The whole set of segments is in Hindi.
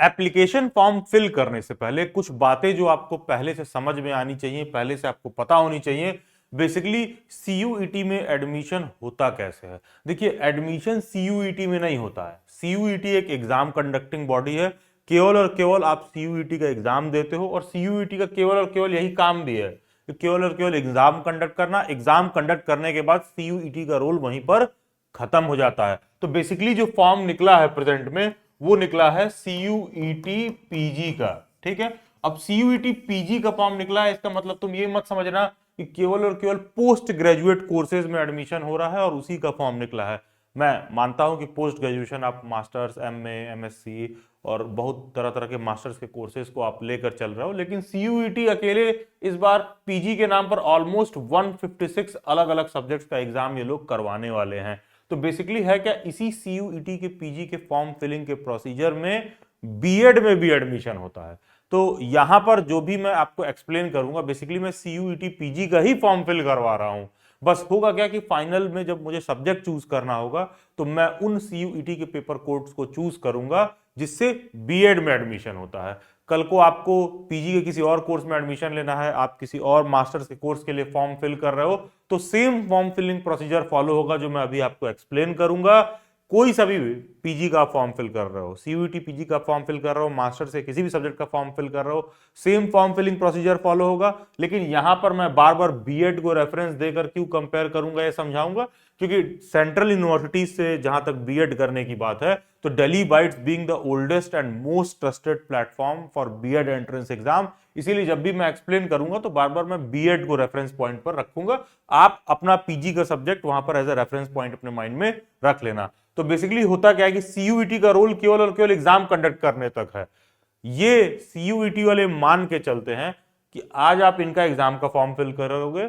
एप्लीकेशन फॉर्म फिल करने से पहले कुछ बातें जो आपको पहले से समझ में आनी चाहिए, पहले से आपको पता होनी चाहिए। बेसिकली सीयूईटी में एडमिशन होता कैसे है। देखिए, एडमिशन सीयूईटी में नहीं होता है। सीयूईटी एक एग्जाम कंडक्टिंग बॉडी है। केवल और केवल आप सीयूईटी का एग्जाम देते हो और सीयूईटी का केवल और केवल यही काम भी है कि केवल और केवल एग्जाम कंडक्ट करना। एग्जाम कंडक्ट करने के बाद सीयूईटी का रोल वहीं पर खत्म हो जाता है। तो बेसिकली जो फॉर्म निकला है प्रेजेंट में, वो निकला है सीयूईटी पीजी का। ठीक है, अब सीयूईटी पीजी का फॉर्म निकला है, इसका मतलब तुम ये मत समझना कि केवल और केवल पोस्ट ग्रेजुएट कोर्सेज में एडमिशन हो रहा है और उसी का फॉर्म निकला है। मैं मानता हूं कि पोस्ट ग्रेजुएशन आप मास्टर्स, एमए, एमएससी और बहुत तरह तरह के मास्टर्स के कोर्सेज को आप लेकर चल रहे हो, लेकिन सीयूईटी अकेले इस बार पीजी के नाम पर ऑलमोस्ट 156 अलग अलग सब्जेक्ट्स का एग्जाम ये लोग करवाने वाले हैं। तो बेसिकली है क्या, इसी सीयूईटी के पीजी के फॉर्म फिलिंग के प्रोसीजर में बीएड में भी एडमिशन होता है। तो यहां पर जो भी मैं आपको एक्सप्लेन करूंगा, बेसिकली मैं सीयूईटी पीजी का ही फॉर्म फिल करवा रहा हूं। बस होगा क्या कि फाइनल में जब मुझे सब्जेक्ट चूज करना होगा तो मैं उन सीयूईटी के पेपर कोड्स को चूज करूंगा जिससे बीएड में एडमिशन होता है। कल को आपको पीजी के किसी और कोर्स में एडमिशन लेना है, आप किसी और मास्टर्स के कोर्स के लिए फॉर्म फिल कर रहे हो, तो same form filling procedure follow होगा जो मैं अभी आपको एक्सप्लेन करूंगा। कोई सा भी पीजी का फॉर्म फिल कर रहे हो, सीयूईटी पीजी का फॉर्म फिल कर रहे हो, मास्टर से किसी भी सब्जेक्ट का फॉर्म फिल कर रहे हो, same form filling procedure follow होगा। लेकिन यहां पर मैं बार बार बीएड को रेफरेंस देकर क्यों कंपेयर करूंगा ये समझाऊंगा, क्योंकि सेंट्रल यूनिवर्सिटीज से जहां तक बीएड करने की बात है, तो Delhi bytes being the oldest and most trusted platform for BEd entrance exam, इसीलिए जब भी मैं एक्सप्लेन करूंगा तो बार बार मैं बीएड को रेफरेंस पॉइंट पर रखूंगा। आप अपना पीजी का सब्जेक्ट वहां पर एज ए रेफरेंस पॉइंट अपने माइंड में रख लेना। तो बेसिकली होता क्या है कि सीयूईटी का रोल केवल और केवल एग्जाम कंडक्ट करने तक है। ये सीयूईटी वाले मान के चलते हैं कि आज आप इनका एग्जाम का फॉर्म फिल करोगे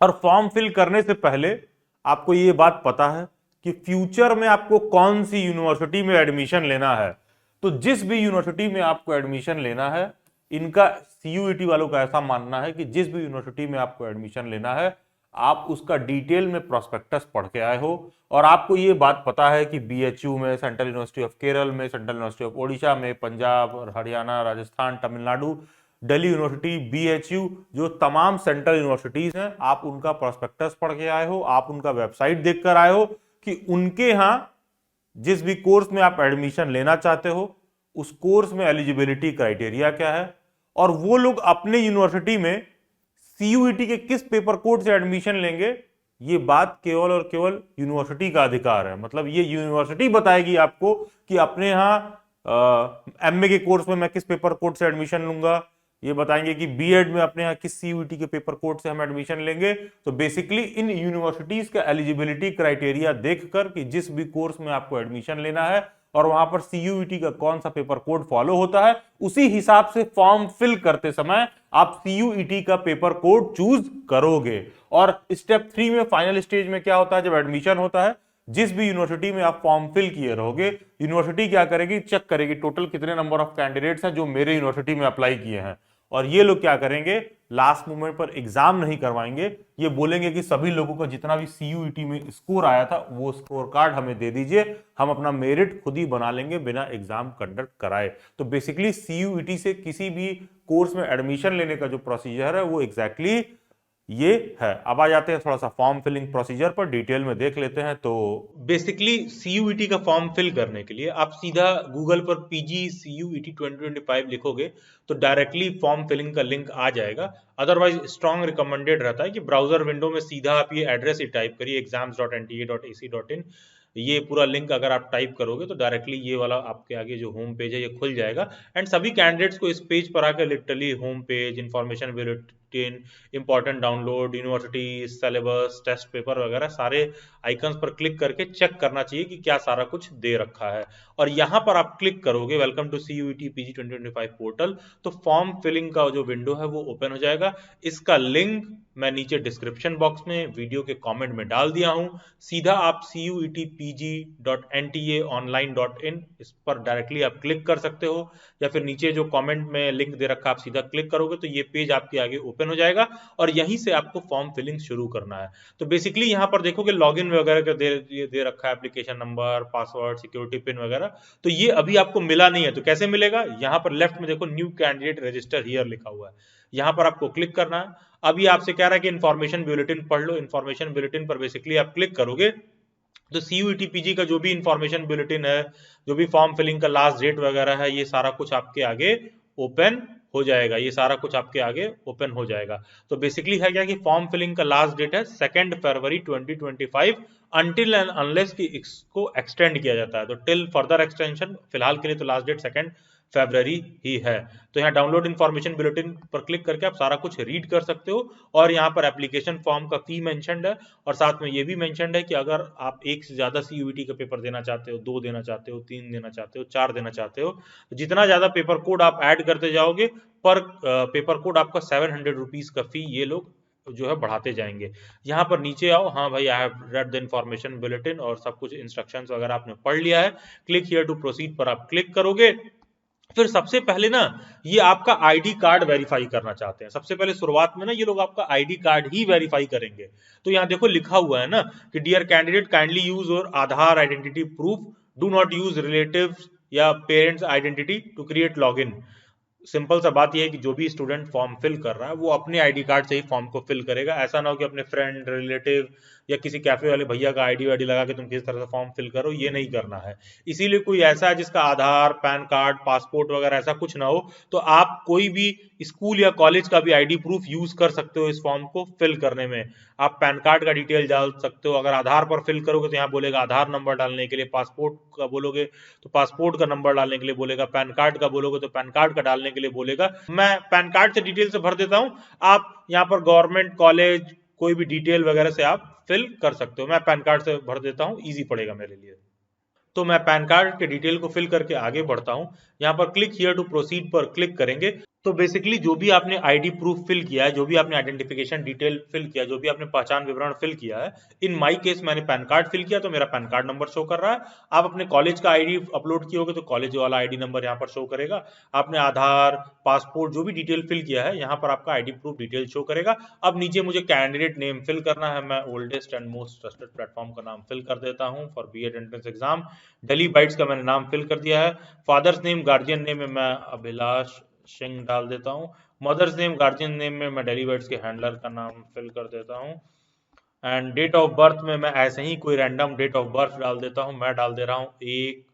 और फॉर्म फिल करने से पहले आपको ये बात पता है कि फ्यूचर में आपको कौन सी यूनिवर्सिटी में एडमिशन लेना है। तो जिस भी यूनिवर्सिटी में आपको एडमिशन लेना है, इनका सीयूईटी वालों का ऐसा मानना है कि जिस भी यूनिवर्सिटी में आपको एडमिशन लेना है, आप उसका डिटेल में प्रोस्पेक्टस पढ़ के आए हो और आपको ये बात पता है कि बीएचयू में, सेंट्रल यूनिवर्सिटी ऑफ केरल में, सेंट्रल यूनिवर्सिटी ऑफ ओडिशा में, पंजाब और हरियाणा, राजस्थान, तमिलनाडु, दिल्ली यूनिवर्सिटी, बीएचयू, जो तमाम सेंट्रल यूनिवर्सिटीज हैं, आप उनका प्रोस्पेक्टस पढ़ के आए हो, आप उनका वेबसाइट देख कर आए हो कि उनके यहां जिस भी कोर्स में आप एडमिशन लेना चाहते हो उस कोर्स में एलिजिबिलिटी क्राइटेरिया क्या है, और वो लोग अपने यूनिवर्सिटी में सीयूईटी के किस पेपर कोड से एडमिशन लेंगे, ये बात केवल और केवल यूनिवर्सिटी का अधिकार है। मतलब ये यूनिवर्सिटी बताएगी आपको कि अपने यहां एमए के कोर्स में मैं किस पेपर कोड से एडमिशन लूंगा, ये बताएंगे कि बीएड में अपने यहाँ किस सीयूईटी के पेपर कोड से हम एडमिशन लेंगे। तो बेसिकली इन यूनिवर्सिटीज का एलिजिबिलिटी क्राइटेरिया देखकर कि जिस भी कोर्स में आपको एडमिशन लेना है और वहां पर सीयूईटी का कौन सा पेपर कोड फॉलो होता है, उसी हिसाब से फॉर्म फिल करते समय आप सीयूईटी का पेपर कोड चूज करोगे। और स्टेप 3 में, फाइनल स्टेज में क्या होता है, जब एडमिशन होता है, जिस भी यूनिवर्सिटी में आप फॉर्म फिल किए रहोगे, यूनिवर्सिटी क्या करेगी, चेक करेगी टोटल कितने नंबर ऑफ कैंडिडेट्स हैं जो मेरे यूनिवर्सिटी में अप्लाई किए हैं। और ये लोग क्या करेंगे, लास्ट मोमेंट पर एग्जाम नहीं करवाएंगे, ये बोलेंगे कि सभी लोगों का जितना भी सीयूईटी में स्कोर आया था वो स्कोर कार्ड हमें दे दीजिए, हम अपना मेरिट खुद ही बना लेंगे बिना एग्जाम कंडक्ट कराए। तो बेसिकली सीयूईटी से किसी भी कोर्स में एडमिशन लेने का जो प्रोसीजर है वो एग्जैक्टली ये है। अब आ जाते हैं थोड़ा सा फॉर्म फिलिंग प्रोसीजर पर, डिटेल में देख लेते हैं। तो बेसिकली सीयूईटी का फॉर्म फिल करने के लिए आप सीधा गूगल पर पीजी सीयूईटी 2025 लिखोगे तो डायरेक्टली फॉर्म फिलिंग का लिंक आ जाएगा। अदरवाइज स्ट्रॉन्ग रिकमेंडेड रहता है कि ब्राउजर विंडो में सीधा आप ये एड्रेस ही टाइप करिए, exams.nta.ac.in। ये पूरा लिंक अगर आप टाइप करोगे तो डायरेक्टली ये वाला आपके आगे जो होम पेज है ये खुल जाएगा। एंड सभी कैंडिडेट्स को इस पेज पर आकर literally home page, information bulletin, important download, university syllabus, test paper वगैरह सारे आइकन्स पर क्लिक करके चेक करना चाहिए कि क्या सारा कुछ दे रखा है। और यहाँ पर आप क्लिक करोगे welcome to CUET PG 2025 portal, तो फॉर्म फिलिंग का जो विंडो है वो ओपन हो जाएगा। इसका लिंक मैं नीचे डिस्क्रिप्शन बॉक्स में वीडियो के कमेंट में डाल दिया हूं। सीधा आप cuetpg.ntaonline.in इस पर डायरेक्टली आप क्लिक कर सकते हो, या फिर नीचे जो कमेंट में लिंक दे रखा आप सीधा क्लिक करोगे तो ये पेज आपके आगे ओपन ओपन हो जाएगा और यहीं से आपको फॉर्म फिलिंग शुरू करना है। तो बेसिकली यहाँ पर देखोगे लॉगिन वगैरह का दे रखा है, application number, password, security pin वगैरह, तो ये अभी आपको मिला नहीं है। तो कैसे मिलेगा, यहाँ पर लेफ्ट में देखो न्यू कैंडिडेट रजिस्टर हियर लिखा हुआ है, यहाँ पर आपको क्लिक करना है। अभी आपसे कह रहा है कि इन्फॉर्मेशन बुलेटिन पढ़ लो, इन्फॉर्मेशन बुलेटिन पर बेसिकली आप क्लिक करोगे तो CUET PG का जो भी इंफॉर्मेशन बुलेटिन है, जो भी फॉर्म फिलिंग का लास्ट डेट वगैरह है, ये सारा कुछ आपके आगे ओपन हो जाएगा, ये सारा कुछ आपके आगे ओपन हो जाएगा। तो बेसिकली है क्या कि फॉर्म फिलिंग का लास्ट डेट है 2 फरवरी 2025 अनटिल एंड अनलेस कि इसको एक्सटेंड किया जाता है। तो टिल फर्दर एक्सटेंशन, फिलहाल के लिए तो लास्ट डेट 2 फरवरी ही है। तो यहाँ डाउनलोड इन्फॉर्मेशन बुलेटिन पर क्लिक करके आप सारा कुछ रीड कर सकते हो और यहाँ पर एप्लीकेशन फॉर्म का फी मेंशन्ड है और साथ में ये भी मेंशन्ड है कि अगर आप एक से ज्यादा CUET का पेपर देना चाहते हो, 2 देना चाहते हो, 3 देना चाहते हो, 4 देना चाहते हो, तो जितना ज्यादा पेपर कोड आप ऐड करते जाओगे पर पेपर कोड आपका 700 रुपीज का फी ये लोग जो है बढ़ाते जाएंगे। यहाँ पर नीचे आओ, हाँ भाई I have read the information bulletin और सब कुछ इंस्ट्रक्शंस वगैरह आपने पढ़ लिया है, क्लिक हियर टू प्रोसीड पर आप क्लिक करोगे। फिर सबसे पहले ना ये आपका आईडी कार्ड वेरीफाई करना चाहते हैं। सबसे पहले शुरुआत में ना ये लोग आपका आईडी कार्ड ही वेरीफाई करेंगे। तो यहाँ देखो लिखा हुआ है ना कि डियर कैंडिडेट काइंडली यूज और Aadhaar identity proof, do not use relatives या parents identity to create login. Simple सा बात यह है कि जो भी स्टूडेंट फॉर्म फिल कर रहा है वो अपने आईडी कार्ड से ही फॉर्म को फिल करेगा। ऐसा ना हो कि अपने फ्रेंड, रिलेटिव या किसी कैफे वाले भैया का आईडी वाईडी लगा के तुम किसी तरह से फॉर्म फिल करो, ये नहीं करना है। इसीलिए कोई ऐसा है जिसका आधार, पैन कार्ड, पासपोर्ट वगैरह ऐसा कुछ ना हो, तो आप कोई भी स्कूल या कॉलेज का भी आईडी प्रूफ यूज कर सकते हो इस फॉर्म को फिल करने में। आप पैन कार्ड का डिटेल डाल सकते हो, अगर आधार पर फिल करोगे तो यहाँ बोलेगा आधार नंबर डालने के लिए, पासपोर्ट का बोलोगे तो पासपोर्ट का नंबर डालने के लिए बोलेगा, पैन कार्ड का बोलोगे तो पैन कार्ड का डालने के लिए बोलेगा। मैं पैन कार्ड से डिटेल से भर देता हूं, आप यहाँ पर गवर्नमेंट कॉलेज कोई भी डिटेल वगैरह से आप फिल कर सकते हो। मैं पैन कार्ड से भर देता हूं, इजी पड़ेगा मेरे लिए। तो मैं पैन कार्ड के डिटेल को फिल करके आगे बढ़ता हूं। यहाँ पर क्लिक हियर टू प्रोसीड पर क्लिक करेंगे तो बेसिकली जो भी आपने आईडी प्रूफ फिल किया है, जो भी आपने आइडेंटिफिकेशन डिटेल फिल किया है, जो भी आपने पहचान विवरण फिल किया है, इन माई केस मैंने पैन कार्ड फिल किया तो मेरा पैन कार्ड नंबर शो कर रहा है। आप अपने कॉलेज का आईडी अपलोड किए होगे तो कॉलेज वाला आईडी नंबर यहाँ पर शो करेगा। आपने आधार, पासपोर्ट जो भी डिटेल फिल किया है यहाँ पर आपका आईडी प्रूफ डिटेल शो करेगा। अब नीचे मुझे कैंडिडेट नेम फिल करना है, मैं oldest and most trusted platform का नाम फिल कर देता हूँ for B.Ed entrance exam. Delhi bytes का मैंने नाम फिल कर दिया है। फादर्स नेम, गार्जियन नेम में मैं अभिलाष सिंह डाल देता हूँ। मदर्स नेम, गार्जियन नेम में मैं दिल्ली बाइट्स के हैंडलर का नाम फिल कर देता हूँ। एंड डेट ऑफ बर्थ में मैं ऐसे ही कोई रैंडम डेट ऑफ बर्थ डाल देता हूँ। मैं डाल दे रहा हूँ 1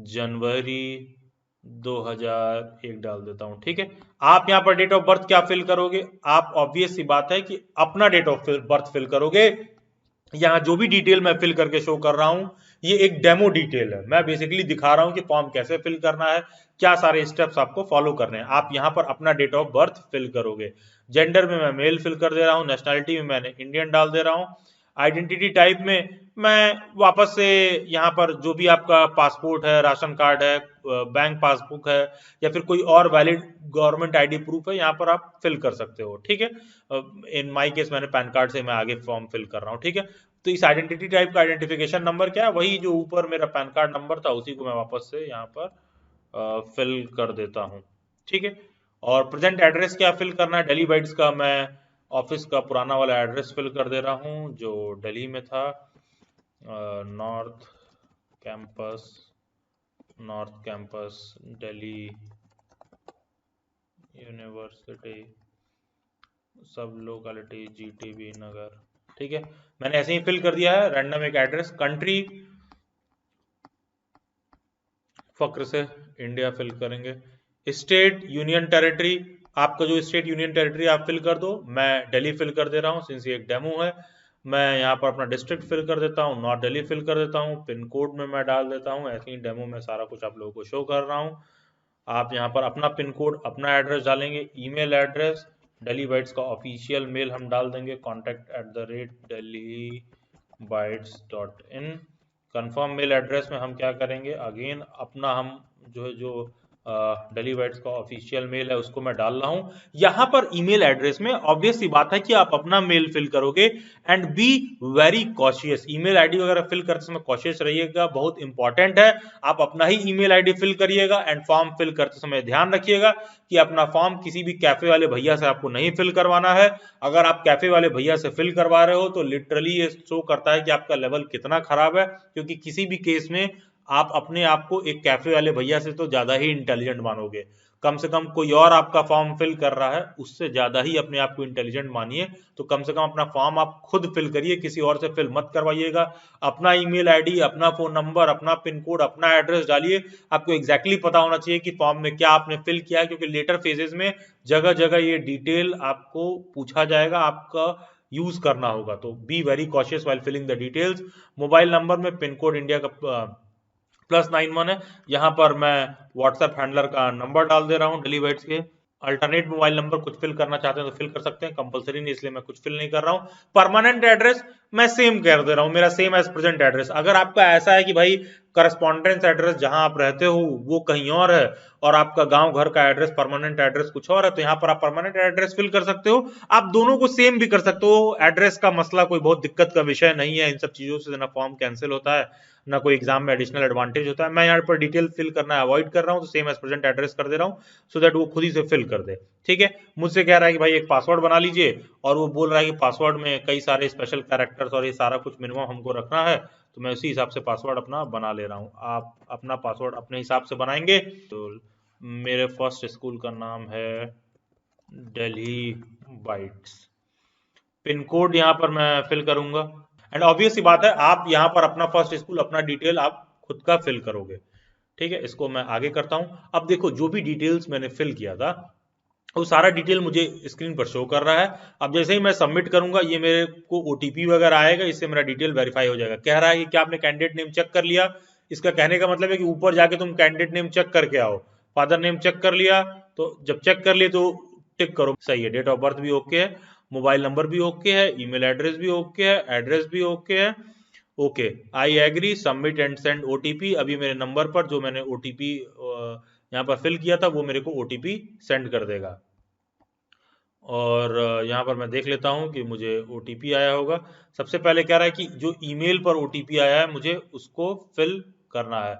जनवरी 2001 डाल देता हूँ। ठीक है, आप यहाँ पर डेट ऑफ बर्थ क्या फिल करोगे, आप ऑब्वियस सी बात है कि अपना डेट ऑफ बर्थ फिल करोगे। यहाँ जो भी डिटेल मैं फिल करके शो कर रहा हूँ ये एक डेमो डिटेल है, मैं बेसिकली दिखा रहा हूँ कि फॉर्म कैसे फिल करना है, क्या सारे स्टेप्स आपको फॉलो करने हैं। आप यहाँ पर अपना डेट ऑफ बर्थ फिल करोगे। जेंडर में मैं मेल फिल कर दे रहा हूँ, नेशनैलिटी में मैंने इंडियन डाल दे रहा हूँ, आइडेंटिटी टाइप में मैं वापस से यहाँ पर जो भी आपका पासपोर्ट है, राशन कार्ड है, बैंक पासबुक है या फिर कोई और वैलिड गवर्नमेंट आईडी प्रूफ है यहाँ पर आप फिल कर सकते हो। ठीक है, इन माई केस मैंने पैन कार्ड से मैं आगे फॉर्म फिल कर रहा हूँ। ठीक है, तो इस आइडेंटिटी टाइप का आइडेंटिफिकेशन नंबर क्या है, वही जो ऊपर मेरा पैन कार्ड नंबर था उसी को मैं वापस से यहाँ पर फिल कर देता हूँ। ठीक है, और प्रेजेंट एड्रेस क्या फिल करना है, दिल्ली बाइट्स का मैं ऑफिस का पुराना वाला एड्रेस फिल कर दे रहा हूँ जो दिल्ली में था, नॉर्थ कैंपस दिल्ली यूनिवर्सिटी, सब लोकेलिटी GTB नगर। ठीक है, मैंने ऐसे ही फिल कर दिया है। रैंडम एक एड्रेस, कंट्री फक्र से इंडिया फिल करेंगे, स्टेट यूनियन टेरिटरी आपका जो स्टेट यूनियन टेरिटरी आप फिल कर दो, मैं दिल्ली फिल कर दे रहा हूँ सिंस ये एक डेमो है। मैं यहाँ पर अपना डिस्ट्रिक्ट फिल कर देता हूँ, नॉर्थ दिल्ली फिल कर देता हूँ, पिन कोड में मैं डाल देता हूँ। ऐसे ही डेमो में सारा कुछ आप लोगों को शो कर रहा हूँ। आप यहाँ पर अपना पिन कोड, अपना एड्रेस डालेंगे, ईमेल एड्रेस दिल्ली बाइट्स का ऑफिशियल मेल हम डाल देंगे contact@delhibytes.in। कंफर्म मेल एड्रेस में हम क्या करेंगे, अगेन अपना हम जो है जो डेली वाइट्स का ऑफिशियल मेल है उसको मैं डाल रहा हूं। यहां पर ईमेल एड्रेस में ऑब्वियस सी बात है कि आप अपना मेल फिल करोगे and B very cautious. Email ID वगैरह फिल करते समय कॉशियस रहिएगा, बहुत इंपॉर्टेंट है। आप अपना ही ईमेल आईडी फिल करिएगा एंड फॉर्म फिल करते समय ध्यान रखिएगा कि अपना फॉर्म किसी भी कैफे वाले भैया से आपको नहीं फिल करवाना है। अगर आप कैफे वाले भैया से फिल करवा रहे हो तो लिटरली ये शो करता है कि आपका लेवल कितना खराब है, क्योंकि किसी भी केस में आप अपने आप को एक कैफे वाले भैया से तो ज्यादा ही इंटेलिजेंट मानोगे। कम से कम कोई और आपका फॉर्म फिल कर रहा है उससे ज्यादा ही अपने आप को इंटेलिजेंट मानिए। तो कम से कम अपना फॉर्म आप खुद फिल करिए, किसी और से फिल मत करवाइएगा। अपना ईमेल आईडी, अपना फोन नंबर, अपना पिन कोड, अपना एड्रेस डालिए। आपको एग्जैक्टली पता होना चाहिए कि फॉर्म में क्या आपने फिल किया है, क्योंकि लेटर फेजेस में जगह जगह ये डिटेल आपको पूछा जाएगा, आपका यूज करना होगा। तो be very cautious while filling the details. Mobile number में पिन कोड इंडिया का +91 है। यहाँ पर मैं व्हाट्सएप हैंडलर का नंबर डाल दे रहा हूँ डेली वाइट्स के। अल्टरनेट मोबाइल नंबर कुछ फिल करना चाहते हैं तो फिल कर सकते हैं, कंपलसरी नहीं, इसलिए मैं कुछ फिल नहीं कर रहा हूँ। परमानेंट एड्रेस मैं सेम कर दे रहा हूँ, मेरा सेम एज प्रेजेंट एड्रेस। अगर आपका ऐसा है कि भाई करस्पॉन्डेंस एड्रेस जहां आप रहते हो वो कहीं और है और आपका गांव घर का एड्रेस, परमानेंट एड्रेस कुछ और है, तो यहाँ पर आप परमानेंट एड्रेस फिल कर सकते हो। आप दोनों को सेम भी कर सकते हो, एड्रेस का मसला कोई बहुत दिक्कत का विषय नहीं है। इन सब चीजों से ना फॉर्म कैंसिल होता है ना कोई एग्जाम में एडिशनल एडवांटेज होता है। मैं यहाँ पर डिटेल फिल करना अवॉइड कर रहा हूँ, तो सेम एज प्रेजेंट एड्रेस कर दे रहा हूँ सो दैट वो खुद ही से फिल कर दे। ठीक है, मुझसे कह रहा है कि भाई एक पासवर्ड बना लीजिए, और वो बोल रहा है कि पासवर्ड में कई सारे स्पेशल कैरेक्टर्स और ये सारा कुछ मिनिमम हमको रखना है, तो मैं उसी हिसाब से पासवर्ड अपना बना ले रहा हूँ। आप अपना पासवर्ड अपने हिसाब से बनाएंगे। तो मेरे फर्स्ट स्कूल का नाम है दिल्ली बाइट्स। पिन कोड यहाँ पर मैं फिल करूंगा एंड ऑब्वियस सी बात है आप यहाँ पर अपना फर्स्ट स्कूल, अपना डिटेल आप खुद का फिल करोगे। ठीक है, इसको मैं आगे करता हूँ। अब देखो जो भी डिटेल्स मैंने फिल किया था वो सारा डिटेल मुझे स्क्रीन पर शो कर रहा है। अब जैसे ही मैं सबमिट करूंगा ये मेरे को ओटीपी वगैरह आएगा, इससे मेरा डिटेल वेरीफाई हो जाएगा। कह रहा है कि क्या आपने कैंडिडेट नेम चेक कर लिया? इसका कहने का मतलब है कि ऊपर जाके तुम कैंडिडेट नेम चेक करके आओ। फादर नेम चेक कर लिया, तो जब चेक कर लिए तो टिक करो सही है। डेट ऑफ बर्थ भी ओके है, मोबाइल नंबर भी ओके है, ईमेल एड्रेस भी ओके है, एड्रेस भी ओके है। Okay, I agree, submit and send OTP. अभी मेरे नंबर पर जो मैंने ओटीपी यहाँ पर फिल किया था वो मेरे को ओटीपी सेंड कर देगा। और यहाँ पर मैं देख लेता हूँ कि मुझे ओटीपी आया होगा। सबसे पहले कह रहा है कि जो ईमेल पर ओटीपी आया है मुझे उसको फिल करना है।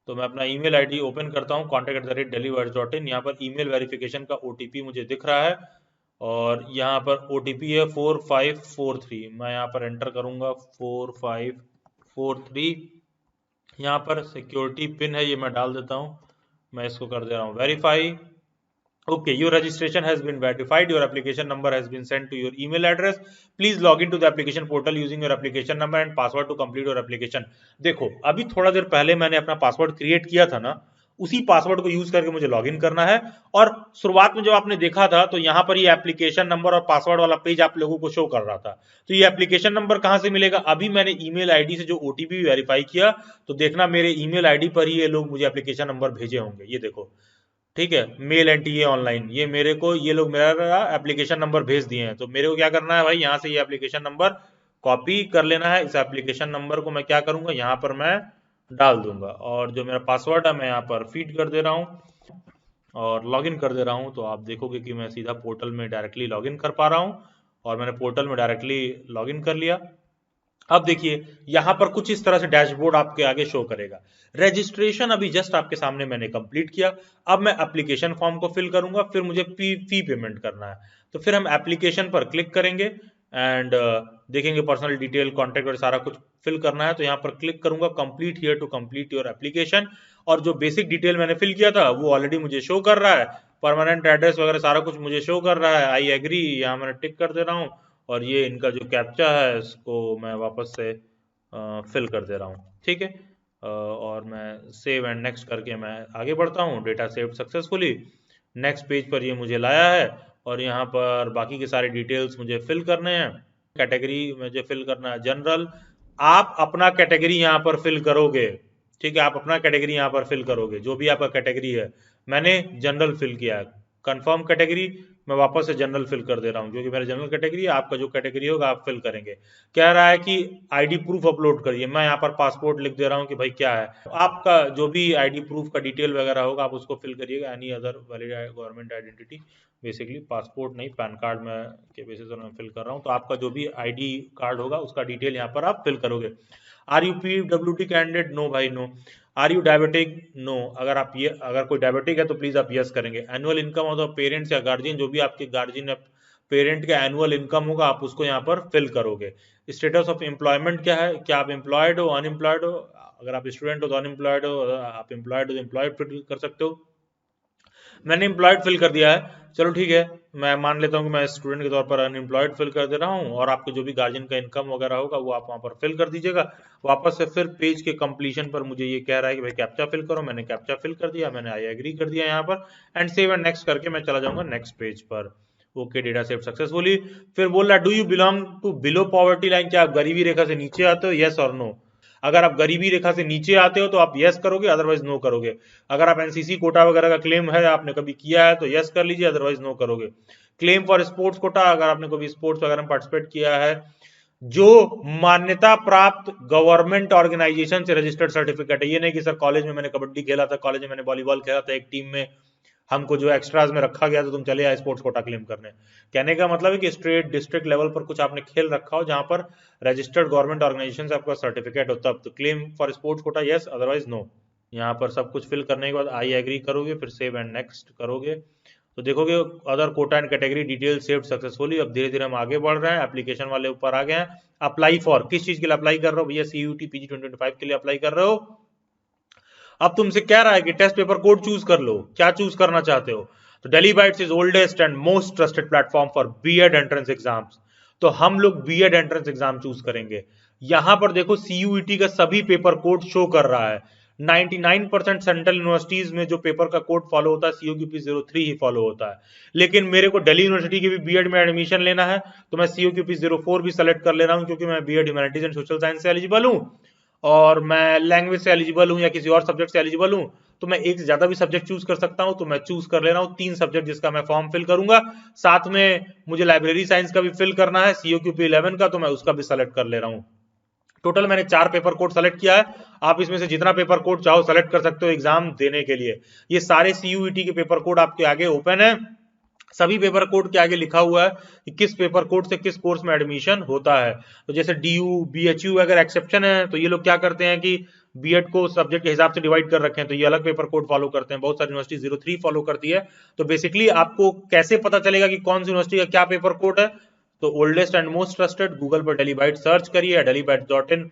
तो मैं अपना ईमेल आईडी ओपन करता हूँ, contact@delhiwires.in। यहाँ पर ईमेल वेरिफिकेशन का ओटीपी मुझे दिख रहा है और यहाँ पर ओटीपी है 4543। मैं यहाँ पर एंटर करूंगा 4543। यहाँ पर सिक्योरिटी पिन है, ये मैं डाल देता हूँ। मैं इसको कर दे रहा हूँ verify. Okay, your registration has been verified. Your application number has been sent to your email address. Please log into the application portal using your application number and password to complete your application. देखो अभी थोड़ा देर पहले मैंने अपना पासवर्ड क्रिएट किया था ना, उसी पासवर्ड को यूज करके मुझे लॉगिन करना है। और शुरुआत में जब आपने देखा था तो यहाँ पर ये एप्लीकेशन नंबर और पासवर्ड वाला पेज आप लोगों को शो कर रहा था। तो ये एप्लीकेशन नंबर कहाँ से मिलेगा? अभी मैंने ईमेल आईडी से जो ओटीपी वेरीफाई किया, तो देखना मेरे ईमेल आईडी पर ही ये लोग मुझे एप्लीकेशन नंबर भेजे होंगे। ये देखो, ठीक है, मेल एनटीए ऑनलाइन, ये मेरे को ये लोग मेरा एप्लीकेशन नंबर भेज दिए हैं। तो मेरे को क्या करना है भाई, यहाँ से ये एप्लीकेशन नंबर कॉपी कर लेना है। इस एप्लीकेशन नंबर को मैं क्या करूंगा, यहाँ पर मैं डाल दूंगा और जो मेरा पासवर्ड है मैं यहाँ पर फीड कर दे रहा हूँ और लॉगिन कर दे रहा हूँ। तो आप देखोगे कि मैं सीधा पोर्टल में डायरेक्टली लॉगिन कर पा रहा हूँ और मैंने पोर्टल में डायरेक्टली लॉगिन कर लिया। अब देखिए यहाँ पर कुछ इस तरह से डैशबोर्ड आपके आगे शो करेगा। रजिस्ट्रेशन अभी जस्ट आपके सामने मैंने कंप्लीट किया। अब मैं एप्लीकेशन फॉर्म को फिल करूंगा, फिर मुझे फी पेमेंट करना है। तो फिर हम एप्लीकेशन पर क्लिक करेंगे एंड देखेंगे पर्सनल डिटेल, कॉन्टेक्ट और सारा कुछ फिल करना है। तो यहाँ पर क्लिक करूंगा complete here to complete your application. और जो बेसिक डिटेल मैंने फिल किया था वो ऑलरेडी मुझे शो कर रहा है, परमानेंट एड्रेस वगैरह सारा कुछ मुझे शो कर रहा है। आई एग्री, यहाँ मैंने टिक कर दे रहा हूँ और ये इनका जो कैप्चा है इसको मैं वापस से फिल कर दे रहा हूँ। ठीक है, और मैं सेव एंड नेक्स्ट करके मैं आगे बढ़ता हूँ। Data saved successfully, next page पर ये मुझे लाया है और यहाँ पर बाकी के सारे डिटेल्स मुझे फिल करने हैं। कैटेगरी मुझे फिल करना है जनरल। आप अपना कैटेगरी यहाँ पर फिल करोगे, ठीक है, आप अपना कैटेगरी यहाँ पर फिल करोगे, जो भी आपका कैटेगरी है। मैंने जनरल फिल किया है। कंफर्म कैटेगरी मैं वापस से जनरल फिल कर दे रहा हूँ, क्योंकि मेरा जनरल कैटेगरी है, आपका जो कैटेगरी होगा आप फिल करेंगे। कह रहा है कि आईडी प्रूफ अपलोड करिए, मैं यहाँ पर पासपोर्ट लिख दे रहा हूँ कि भाई क्या है, आपका जो भी आईडी प्रूफ का डिटेल वगैरह होगा आप उसको फिल करिएगा, any other valid government identity, basically passport नहीं पैन कार्ड में के बेसिस पर मैं फिल कर रहा हूँ, तो आपका जो भी आईडी कार्ड होगा उसका डिटेल यहाँ पर आप फिल करोगे। Are you PWD candidate? No भाई no. Are you diabetic? No. अगर कोई डायबिटिक है तो प्लीज आप यस करेंगे। Annual income of the parents या गार्जियन, जो भी आपके गार्जियन या पेरेंट का एनुअल इनकम होगा आप उसको यहाँ पर फिल करोगे। स्टेटस ऑफ एम्प्लॉयमेंट क्या है, क्या आप एम्प्लॉयड हो, अनएम्प्लॉयड हो? अगर आप स्टूडेंट हो तो अनएम्प्लॉयड हो, आप एम्प्लॉयड हो तो एम्प्लॉयड फिल कर सकते हो। मैंने एम्प्लॉयड फिल कर दिया है, चलो ठीक है, मैं मान लेता हूँ कि मैं स्टूडेंट के तौर पर अनएम्प्लॉयड फिल कर दे रहा हूँ, और आपके जो भी गार्जियन का इनकम वगैरह होगा वो आप वहाँ पर फिल कर दीजिएगा। वापस से फिर पेज के कंप्लीशन पर मुझे ये कह रहा है कि भाई कैप्चा फिल करो, मैंने कैप्चा फिल कर दिया, मैंने आई एग्री कर दिया यहाँ पर, एंड सेव एंड नेक्स्ट करके मैं चला जाऊंगा नेक्स्ट पेज पर। Okay, data save successfully. फिर बोल रहा है do you belong to below poverty line, क्या आप गरीबी रेखा से नीचे आते हो, यस और नो। अगर आप गरीबी रेखा से नीचे आते हो तो आप यस करोगे, अदरवाइज नो करोगे। अगर आप एनसीसी कोटा वगैरह का क्लेम है, आपने कभी किया है तो यस कर लीजिए, अदरवाइज नो करोगे। क्लेम फॉर स्पोर्ट्स कोटा, अगर आपने कभी स्पोर्ट्स वगैरह में पार्टिसिपेट किया है, जो मान्यता प्राप्त गवर्नमेंट ऑर्गेनाइजेशन से रजिस्टर्ड सर्टिफिकेट है, ये नहीं कि सर कॉलेज में मैंने कबड्डी खेला था, कॉलेज में मैंने वॉलीबॉल खेला था, एक टीम में हमको जो एक्स्ट्राज में रखा गया तो तुम चले आए स्पोर्ट्स कोटा क्लेम करने। कहने का मतलब है कि स्टेट डिस्ट्रिक्ट लेवल पर कुछ आपने खेल रखा हो जहां पर रजिस्टर्ड गवर्नमेंट ऑर्गेनाइजेशन से आपका सर्टिफिकेट हो, तब तो claim for sports quota yes, otherwise no. यहाँ पर सब कुछ फिल करने के बाद आई एग्री करोगे, फिर सेव एंड नेक्स्ट करोगे, तो देखोगे other quota and category detail saved successfully. अब धीरे धीरे हम आगे बढ़ रहे हैं, एप्लीकेशन वाले ऊपर आ गए हैं। अप्लाई फॉर, किस चीज के लिए अप्लाई कर रहे हो भैया, CUET PG 2025 के लिए अप्लाई कर रहे हो। अब तुमसे कह रहा है कि टेस्ट पेपर कोड चूज कर लो, क्या चूज करना चाहते हो, तो daily bytes is oldest and most trusted platform for BEd entrance exams, तो हम लोग बीएड एंट्रेंस एग्जाम चूज करेंगे। यहां पर देखो CUET का सभी पेपर कोड शो कर रहा है। 99% सेंट्रल यूनिवर्सिटीज में जो पेपर का कोड फॉलो होता है COQP 03 ही फॉलो होता है, लेकिन मेरे को दिल्ली यूनिवर्सिटी के भी बीएड में एडमिशन लेना है, तो मैं COQP 04 भी सेलेक्ट कर ले रहा हूं, क्योंकि मैं BEd humanities and social science से एलिजिबल हूं, और मैं लैंग्वेज से एलिजिबल हूं या किसी और सब्जेक्ट से एलिजिबल हूं, तो मैं एक से ज्यादा भी सब्जेक्ट चूज कर सकता हूं, तो मैं चूज कर ले रहा हूं 3 सब्जेक्ट जिसका मैं फॉर्म फिल करूंगा। साथ में मुझे लाइब्रेरी साइंस का भी फिल करना है, COQP 11 का, तो मैं उसका भी सेलेक्ट कर ले रहा हूं। टोटल मैंने 4 पेपर कोड सेलेक्ट किया है, आप इसमें से जितना पेपर कोड चाहो सेलेक्ट कर सकते हो एग्जाम देने के लिए। ये सारे CUET के पेपर कोड आपके आगे ओपन है, सभी पेपर कोड के आगे लिखा हुआ है कि किस पेपर कोड से किस कोर्स में एडमिशन होता है। तो जैसे DU BHU अगर एक्सेप्शन है तो ये लोग क्या करते हैं कि बीएड को सब्जेक्ट के हिसाब से डिवाइड कर रखे हैं, तो ये अलग पेपर कोड फॉलो करते हैं। बहुत सारी यूनिवर्सिटी 03 फॉलो करती है। तो बेसिकली आपको कैसे पता चलेगा कि कौन सी यूनिवर्सिटी का क्या पेपर कोड है, तो oldest and most trusted, Google पर डेली बाइट सर्च करिए या dellybytes.in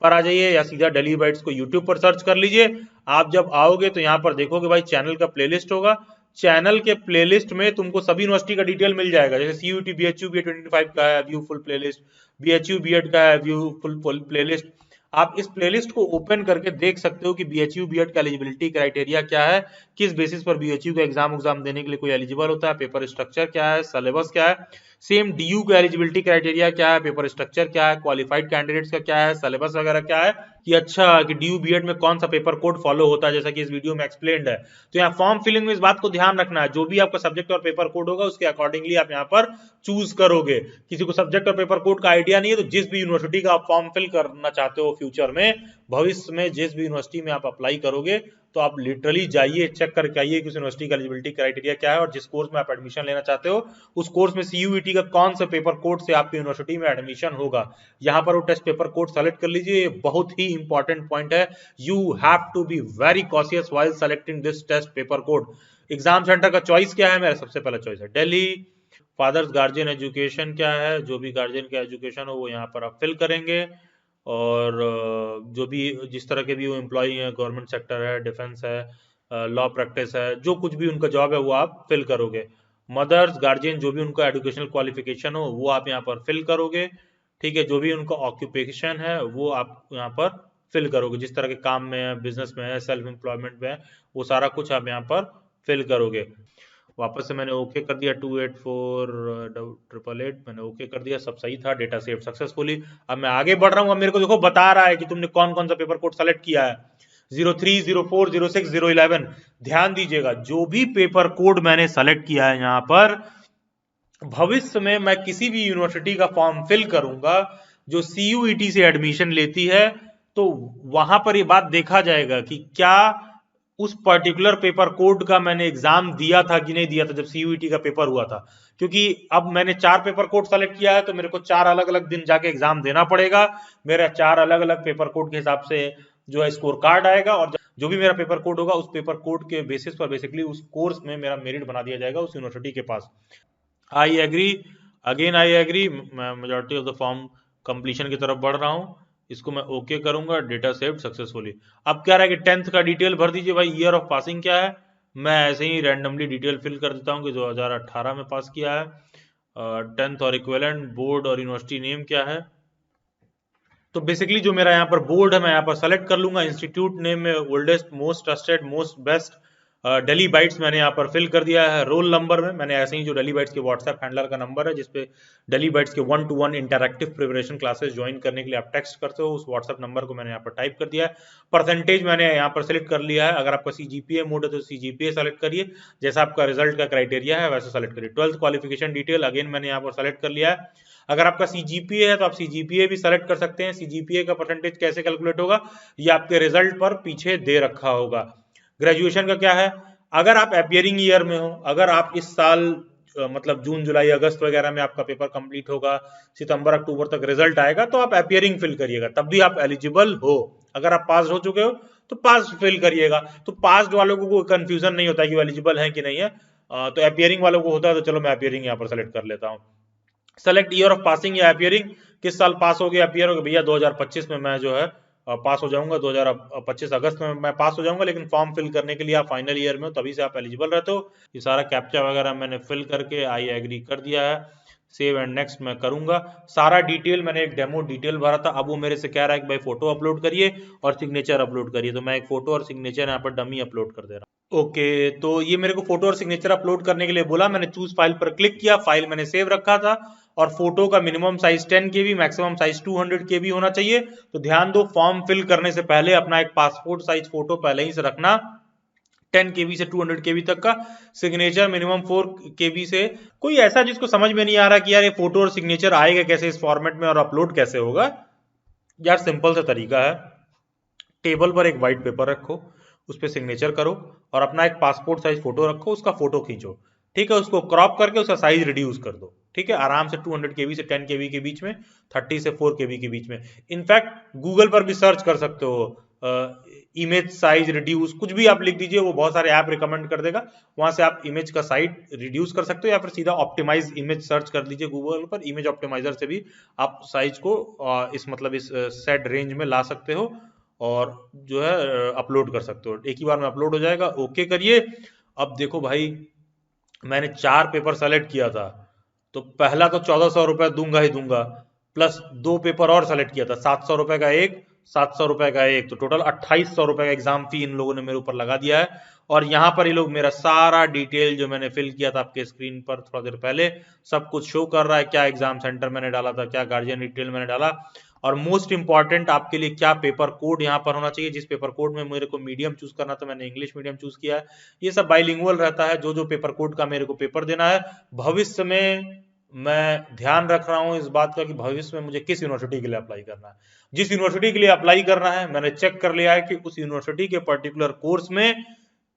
पर आ जाइए, या सीधा डेली बाइट्स को यूट्यूब पर सर्च कर लीजिए। आप जब आओगे तो यहाँ पर देखोगे भाई चैनल का प्लेलिस्ट होगा, चैनल के प्लेलिस्ट में तुमको सभी यूनिवर्सिटी का डिटेल मिल जाएगा। जैसे CUET BHU BA 2025 का है view full playlist, BHU BEd का है व्यू फुल प्लेलिस्ट। आप इस प्लेलिस्ट को ओपन करके देख सकते हो कि BHU BEd का एलिजिबिलिटी क्राइटेरिया क्या है, किस बेसिस पर BHU का एग्जाम देने के लिए कोई एलिजिबल होता है, पेपर स्ट्रक्चर क्या है, सिलेबस क्या है। सेम DU का एलिजिबिलिटी क्राइटेरिया क्या है, पेपर स्ट्रक्चर क्या है, क्वालिफाइड कैंडिडेट्स का क्या है, सिलेबस वगैरह क्या है, कि अच्छा कि DU BEd में कौन सा पेपर कोड फॉलो होता है, जैसा कि इस वीडियो में एक्सप्लेन्ड है। तो यहाँ फॉर्म फिलिंग में इस बात को ध्यान रखना है, जो भी आपका सब्जेक्ट और पेपर कोड होगा उसके अकॉर्डिंगली आप यहाँ पर चूज करोगे। किसी को सब्जेक्ट और पेपर कोड का आइडिया नहीं है, तो जिस भी यूनिवर्सिटी का आप फॉर्म फिल करना चाहते हो फ्यूचर में, भविष्य में जिस भी यूनिवर्सिटी में आप अप्लाई करोगे, तो आप लिटरली जाइए चेक करके आइए कि उस यूनिवर्सिटी का एलिजिबिलिटी क्राइटेरिया क्या है, और जिस कोर्स में आप एडमिशन लेना चाहते हो उस कोर्स में CUET का कौन सा पेपर कोड से आपकी यूनिवर्सिटी में एडमिशन होगा। यहाँ पर वो टेस्ट पेपर कोड सेलेक्ट कर लीजिए, ये बहुत ही इंपॉर्टेंट पॉइंट है। You have to be very cautious while selecting this test paper code. Exam centre का चॉइस क्या है, मेरा सबसे पहला चॉइस है दिल्ली। फादर्स गार्जियन एजुकेशन क्या है, जो भी गार्जियन का एजुकेशन हो वो यहाँ पर आप फिल करेंगे, और जो भी जिस तरह के भी वो एम्प्लॉय है, गवर्नमेंट सेक्टर है, डिफेंस है, लॉ प्रैक्टिस है, जो कुछ भी उनका जॉब है वो आप फिल करोगे। मदर्स गार्जियन जो भी उनका एजुकेशनल क्वालिफिकेशन हो वो आप यहाँ पर फिल करोगे, ठीक है। जो भी उनका ऑक्यूपेशन है वो आप यहाँ पर फिल करोगे, जिस तरह के काम में है, बिजनेस में है, सेल्फ एम्प्लॉयमेंट में है, वो सारा कुछ आप यहाँ पर फिल करोगे। वापस से मैंने ओके कर दिया, 284888 मैंने ओके कर दिया, सब सही था, डेटा सेव सक्सेसफुली। अब मैं आगे बढ़ रहा हूँ, अब मेरे को देखो बता रहा है कि तुमने कौन कौन सा पेपर कोड सेलेक्ट किया है, 03, 04, 06, 011। ध्यान दीजिएगा, जो भी पेपर कोड मैंने सेलेक्ट किया है यहाँ पर भविष्य में मैं किसी भी यूनिवर्सिटी का फॉर्म फिल करूंगा जो सीयूईटी से एडमिशन लेती है, तो वहां पर ये बात देखा जाएगा कि क्या उस पर्टिकुलर पेपर कोड का मैंने एग्जाम दिया था कि नहीं दिया था जब सीयूईटी का पेपर हुआ था। क्योंकि अब मैंने 4 पेपर कोड सेलेक्ट किया है, तो मेरे को 4 अलग अलग दिन जाके एग्जाम देना पड़ेगा। मेरा 4 अलग अलग पेपर कोड के हिसाब से जो है स्कोर कार्ड आएगा, और जो भी मेरा पेपर कोड होगा उस पेपर कोड के बेसिस पर बेसिकली उस कोर्स में मेरा मेरिट बना दिया जाएगा उस यूनिवर्सिटी के पास। I agree, again I agree. मैं majority of the form completion की तरफ बढ़ रहा हूँ, इसको मैं ओके करूंगा। Data saved successfully. अब क्या रहा है कि 10th का डिटेल भर दीजिए भाई, ईयर ऑफ पासिंग क्या है। मैं ऐसे ही रैंडमली डिटेल फिल कर देता हूँ कि 2018 में पास किया है। 10th और इक्विवेलेंट, बोर्ड और यूनिवर्सिटी नेम क्या है। तो बेसिकली जो मेरा यहाँ पर बोर्ड है मैं यहाँ पर सेलेक्ट कर लूंगा। इंस्टीट्यूट नेम में oldest, most trusted, most best, daily bytes मैंने यहाँ पर फिल कर दिया है। रोल नंबर में मैंने ऐसे ही जो डेली बाइट्स के व्हाट्सएप हैंडलर का नंबर है जिसपे डेली बाइट्स के 1-to-1 interactive preparation classes join करने के लिए आप टेक्स्ट करते हो, उस व्हाट्सएप नंबर को मैंने यहाँ पर टाइप कर दिया है। परसेंटेज मैंने यहाँ पर सेलेक्ट कर लिया है। अगर आपका सीजीपीए मोड है तो सीजीपीए सेलेक्ट करिए, जैसा आपका रिजल्ट का क्राइटेरिया है वैसे सेलेक्ट करिए। 12th क्वालिफिकेशन डिटेल अगेन मैंने यहाँ पर सेलेक्ट कर लिया है। अगर आपका सीजीपीए है तो आप सीजीपीए भी सेलेक्ट कर सकते हैं। सीजीपीए का परसेंटेज कैसे कैलकुलेट होगा ये आपके रिजल्ट पर पीछे दे रखा होगा। ग्रेजुएशन का क्या है, अगर आप अपियरिंग ईयर में हो, अगर आप इस साल मतलब जून जुलाई अगस्त वगैरह में आपका पेपर कंप्लीट होगा, सितंबर अक्टूबर तक रिजल्ट आएगा, तो आप अपियरिंग फिल करिएगा, तब भी आप एलिजिबल हो। अगर आप पास हो चुके हो तो पास फिल करिएगा। तो पास वालों को कोई कंफ्यूजन नहीं होता है कि वो एलिजिबल है कि नहीं है। तो अपियरिंग वालों को होता है, तो चलो मैं अपियरिंग यहाँ पर सेलेक्ट कर लेता हूँ। सेलेक्ट ईयर ऑफ पासिंग या अपियरिंग, किस साल पास हो गया अपियर हो गया, भैया 2025 में मैं जो है पास हो जाऊंगा। 2025 अगस्त में मैं पास हो जाऊंगा, लेकिन फॉर्म फिल करने के लिए आप फाइनल ईयर में हो तभी से आप एलिजिबल रहते हो। ये सारा कैप्चा वगैरह मैंने फिल करके आई एग्री कर दिया है। सेव एंड नेक्स्ट मैं करूंगा। सारा डिटेल मैंने एक डेमो डिटेल भरा था, अब वो मेरे से कह रहा है कि भाई फोटो अपलोड करिए और सिग्नेचर अपलोड करिए, तो मैं एक फोटो और सिग्नेचर यहाँ पर डमी अपलोड कर दे रहा हूँ। ओके, तो ये मेरे को फोटो और सिग्नेचर अपलोड करने के लिए बोला। मैंने चूज फाइल पर क्लिक किया, फाइल मैंने सेव रखा था, और फोटो का मिनिमम साइज 10 केबी, मैक्सिमम साइज 200 केबी होना चाहिए। तो ध्यान दो, फॉर्म फिल करने से पहले अपना एक पासपोर्ट साइज फोटो पहले ही से रखना, 10 केबी से 200 केबी तक का। सिग्नेचर मिनिमम 4 केबी से। कोई ऐसा जिसको समझ में नहीं आ रहा कि यार ये फोटो और सिग्नेचर आएगा कैसे इस फॉर्मेट में और अपलोड कैसे होगा, यार सिंपल सा तरीका है। टेबल पर एक व्हाइट पेपर रखो, उस पर सिग्नेचर करो, और अपना एक पासपोर्ट साइज फोटो रखो, उसका फोटो खींचो, ठीक है। उसको क्रॉप करके उसका साइज रिड्यूस कर दो, ठीक है, आराम से 200 केबी से 10 केबी के बीच में, 30 से 4 केबी के बीच में। इनफैक्ट गूगल पर भी सर्च कर सकते हो, इमेज साइज रिड्यूस, कुछ भी आप लिख दीजिए, वो बहुत सारे ऐप रिकमेंड कर देगा, वहां से आप इमेज का साइज रिड्यूस कर सकते हो, या फिर सीधा ऑप्टिमाइज इमेज सर्च कर लीजिए गूगल पर। इमेज ऑप्टिमाइजर से भी आप साइज को इस मतलब इस सेट रेंज में ला सकते हो, और जो है अपलोड कर सकते हो। एक ही बार में अपलोड हो जाएगा, ओके करिए। अब देखो भाई, मैंने 4 पेपर सेलेक्ट किया था, तो पहला तो 1400 रुपए दूंगा ही दूंगा, प्लस 2 पेपर और सेलेक्ट किया था, 700 रुपए का एक, 700 रुपए का एक, तो टोटल 2800 रुपए का एग्जाम फी इन लोगों ने मेरे ऊपर लगा दिया है। और यहाँ पर ये लोग मेरा सारा डिटेल जो मैंने फिल किया था आपके स्क्रीन पर थोड़ा देर पहले, सब कुछ शो कर रहा है, क्या एग्जाम सेंटर मैंने डाला था, क्या गार्जियन डिटेल मैंने डाला, और मोस्ट इंपॉर्टेंट आपके लिए क्या पेपर कोड यहाँ पर होना चाहिए। जिस पेपर कोड में मेरे को मीडियम चूज करना था, मैंने इंग्लिश मीडियम चूज किया है। ये सब बाइलिंगुअल रहता है, जो जो पेपर कोड का मेरे को पेपर देना है। भविष्य में मैं ध्यान रख रहा हूँ इस बात का कि भविष्य में मुझे किस यूनिवर्सिटी के लिए अप्लाई करना है। जिस यूनिवर्सिटी के लिए अप्लाई करना है मैंने चेक कर लिया है कि उस यूनिवर्सिटी के पर्टिकुलर कोर्स में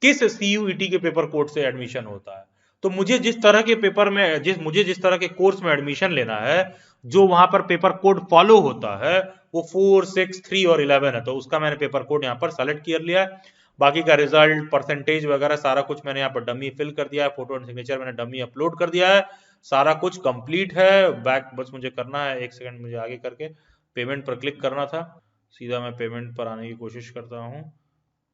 किस सीयूईटी के पेपर कोड से एडमिशन होता है। तो मुझे जिस तरह के पेपर में जिस तरह के कोर्स में एडमिशन लेना है, जो वहां पर पेपर कोड फॉलो होता है वो 4, 6, 3 और 11 है, तो उसका मैंने पेपर कोड यहाँ पर सेलेक्ट कर लिया है। बाकी का रिजल्ट, परसेंटेज वगैरह सारा कुछ मैंने यहाँ पर डमी फिल कर दिया है, फोटो एंड सिग्नेचर मैंने डमी अपलोड कर दिया है। सारा कुछ कंप्लीट है। बैक बस मुझे करना है, एक सेकंड मुझे आगे करके पेमेंट पर क्लिक करना था। सीधा मैं पेमेंट पर आने की कोशिश करता हूँ।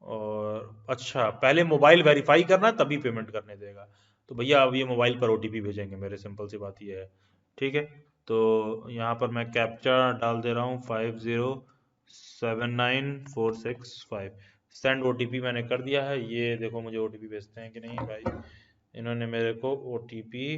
और अच्छा, पहले मोबाइल वेरीफाई करना तभी पेमेंट करने देगा। तो भैया अब ये मोबाइल पर ओटीपी भेजेंगे मेरे, सिंपल सी बात ये है, ठीक है। तो यहाँ पर मैं कैप्चा डाल दे रहा हूँ 5079465। सेंड ओटीपी मैंने कर दिया है। ये देखो मुझे ओटीपी भेजते हैं कि नहीं भाई। इन्होंने मेरे को ओटीपी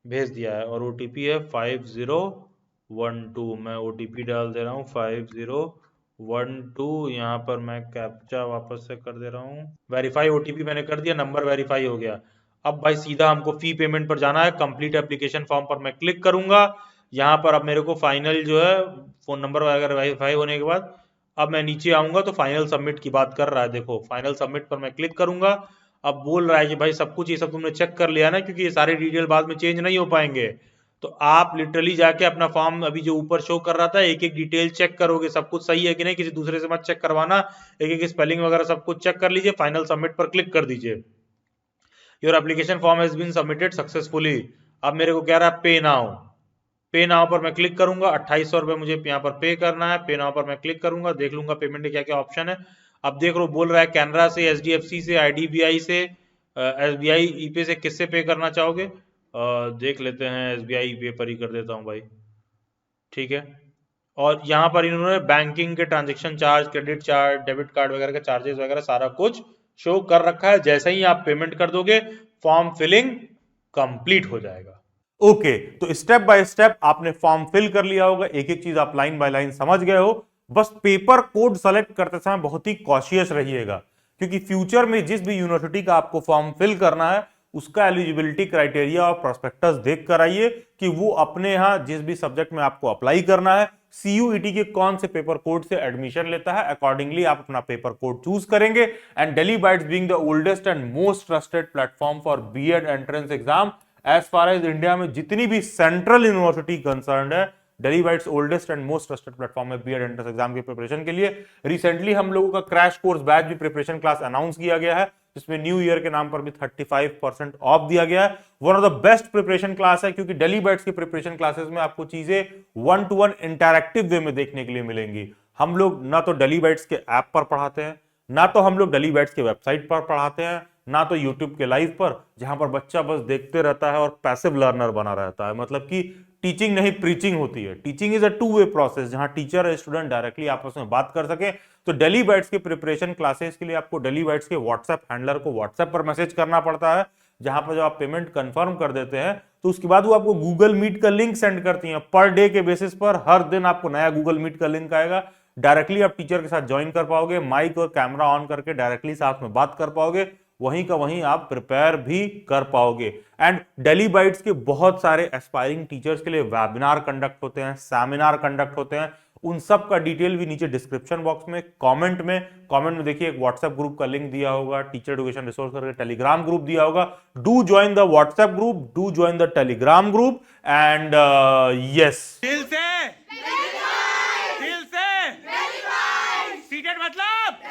भेज दिया है, और ओटीपी है 5012। मैं ओटीपी डाल दे रहा हूँ 5012। यहाँ पर मैं कैप्चा वापस से कर दे रहा हूँ। वेरीफाई ओटीपी मैंने कर दिया, नंबर वेरीफाई हो गया। अब भाई सीधा हमको फी पेमेंट पर जाना है, कंप्लीट एप्लीकेशन फॉर्म पर मैं क्लिक करूंगा। यहाँ पर अब मेरे को फाइनल जो है फोन नंबर वगैरह वेरीफाई होने के बाद अब मैं नीचे आऊंगा तो फाइनल सबमिट की बात कर रहा है। देखो फाइनल सबमिट पर मैं क्लिक करूंगा। अब बोल रहा है कि भाई सब कुछ ये सब तुमने चेक कर लिया ना, क्योंकि ये सारे डिटेल बाद में चेंज नहीं हो पाएंगे। तो आप लिटरली जाके अपना फॉर्म अभी जो ऊपर शो कर रहा था एक एक डिटेल चेक करोगे, सब कुछ सही है कि नहीं, किसी दूसरे से मत चेक करवाना। एक एक स्पेलिंग वगैरह सब कुछ चेक कर लीजिए, फाइनल सबमिट पर क्लिक कर दीजिए। Your application form has been submitted successfully. अब मेरे को कह रहा है पे नाउ। पे नाउ पर मैं क्लिक करूंगा, 2800 रुपए मुझे यहाँ पर पे करना है। पे नाउ पर मैं क्लिक करूंगा, देख लूंगा पेमेंट के क्या क्या ऑप्शन है। अब देख लो बोल रहा है कैनरा से, एचडीएफसी से, आईडीबीआई से, एसबीआई ईपे से, किससे पे करना चाहोगे। देख लेते हैं, एसबीआई ईपे पर ही कर देता हूँ भाई, ठीक है। और यहाँ पर इन्होंने बैंकिंग के transaction charge, credit charge, debit card वगैरह के चार्जेस वगैरह सारा कुछ शो कर रखा है। जैसे ही आप पेमेंट कर दोगे फॉर्म फिलिंग कंप्लीट हो जाएगा। ओके, तो स्टेप बाय स्टेप आपने फॉर्म फिल कर लिया होगा, एक एक चीज आप लाइन बाय लाइन समझ गए हो। बस पेपर कोड सेलेक्ट करते समय बहुत ही कॉशियस रहिएगा, क्योंकि फ्यूचर में जिस भी यूनिवर्सिटी का आपको फॉर्म फिल करना है उसका एलिजिबिलिटी क्राइटेरिया और प्रोस्पेक्टस देख कर आइए कि वो अपने यहां जिस भी सब्जेक्ट में आपको अप्लाई करना है सीयूईटी के कौन से पेपर कोड से एडमिशन लेता है। अकॉर्डिंगली आप अपना पेपर कोड चूज करेंगे। And Delhi bytes being the oldest and most trusted platform for BEd entrance exam as far as India में जितनी भी सेंट्रल यूनिवर्सिटी कंसर्न है, Delhi bytes oldest and most trusted platform है बीएड एंट्रेंस एग्जाम के प्रिपरेशन के लिए। रिसेंटली हम लोगों का क्रैश कोर्स बैच भी प्रिपरेशन क्लास अनाउंस किया गया है, जिसमें न्यू ईयर के नाम पर भी 35% ऑफ दिया गया है। One of the best preparation class है, क्योंकि दिल्ली बाइट्स की प्रिपरेशन क्लासेस में आपको चीजें 1 to 1 इंटरैक्टिव वे में देखने के लिए मिलेंगी। हम लोग ना तो दिल्ली बाइट्स के ऐप पर पढ़ाते हैं, ना तो हम लोग दिल्ली बाइट्स के वेबसाइट पर पढ़ाते हैं, ना तो यूट्यूब के लाइव पर, जहां पर बच्चा बस देखते रहता है और पैसिव लर्नर बना रहता है। मतलब कि टीचिंग नहीं प्रीचिंग होती है। Teaching is a 2 way process, जहां टीचर और स्टूडेंट डायरेक्टली आपस में बात कर सके। तो दिल्ली बाइट्स के प्रिपरेशन क्लासेस के लिए आपको दिल्ली बाइट्स के व्हाट्सएप हैंडलर को व्हाट्सएप पर मैसेज करना पड़ता है, जहां पर जब आप पेमेंट कंफर्म कर देते हैं तो उसके बाद वो आपको गूगल मीट का लिंक सेंड करती हैं। पर डे के बेसिस पर हर दिन आपको नया गूगल मीट का लिंक आएगा। डायरेक्टली आप टीचर के साथ ज्वाइन कर पाओगे, माइक और कैमरा ऑन करके डायरेक्टली साथ में बात कर पाओगे, वहीं का वहीं आप प्रिपेयर भी कर पाओगे। एंड दिल्ली बाइट्स के बहुत सारे एस्पायरिंग टीचर्स के लिए वेबिनार कंडक्ट होते हैं, सेमिनार कंडक्ट होते हैं। उन सब का डिटेल भी नीचे डिस्क्रिप्शन बॉक्स में कमेंट में देखिए एक व्हाट्सएप ग्रुप का लिंक दिया होगा, टीचर एजुकेशन रिसोर्स करके टेलीग्राम ग्रुप दिया होगा। Do join the WhatsApp group, do join the Telegram group and yes, दिल से सीटेड मतलब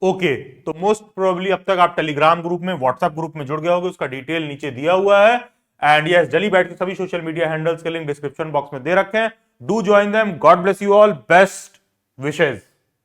ओके। तो मोस्ट प्रोबेबली अब तक आप टेलीग्राम ग्रुप में, व्हाट्सएप ग्रुप में जुड़ गए होगे, उसका डिटेल नीचे दिया हुआ है। एंड यस, दिल्ली बाइट्स के सभी सोशल मीडिया हैंडल्स के लिंक डिस्क्रिप्शन बॉक्स में दे रखे हैं। Do join them. God bless you all, best wishes.